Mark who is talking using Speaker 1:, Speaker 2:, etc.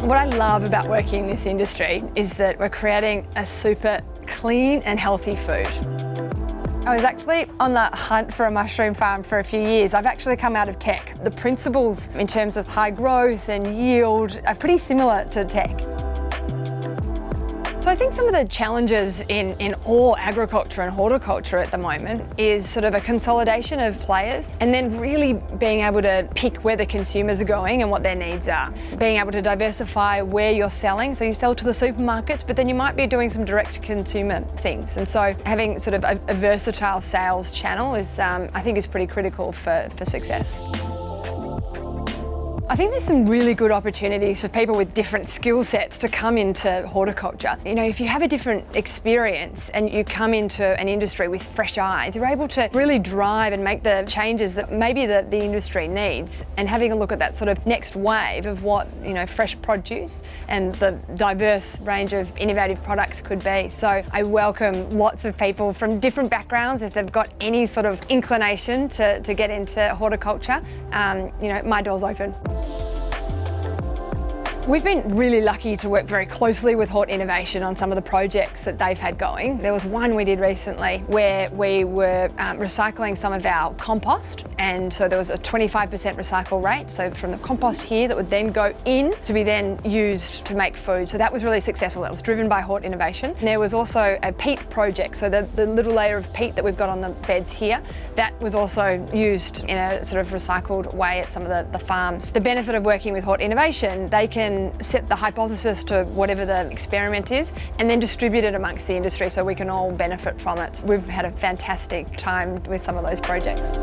Speaker 1: What I love about working in this industry is that we're creating a super clean and healthy food. I was actually on the hunt for a mushroom farm for a few years. I've actually come out of tech. The principles in terms of high growth and yield are pretty similar to tech. So I think some of the challenges in all agriculture and horticulture at the moment is sort of a consolidation of players and then really being able to pick where the consumers are going and what their needs are. Being able to diversify where you're selling. So you sell to the supermarkets, but then you might be doing some direct-to-consumer things. And so having sort of a versatile sales channel is, I think, is pretty critical for success. I think there's some really good opportunities for people with different skill sets to come into horticulture. You know, if you have a different experience and you come into an industry with fresh eyes, you're able to really drive and make the changes that maybe the industry needs, and having a look at that sort of next wave of what, you know, fresh produce and the diverse range of innovative products could be. So I welcome lots of people from different backgrounds if they've got any sort of inclination to get into horticulture. You know, my door's open. We've been really lucky to work very closely with Hort Innovation on some of the projects that they've had going. There was one we did recently where we were recycling some of our compost, and so there was a 25% recycle rate, so from the compost here that would then go in to be then used to make food. So that was really successful. That was driven by Hort Innovation. There was also a peat project, so the little layer of peat that we've got on the beds here, that was also used in a sort of recycled way at some of the farms. The benefit of working with Hort Innovation, they can set the hypothesis to whatever the experiment is and then distribute it amongst the industry so we can all benefit from it. We've had a fantastic time with some of those projects.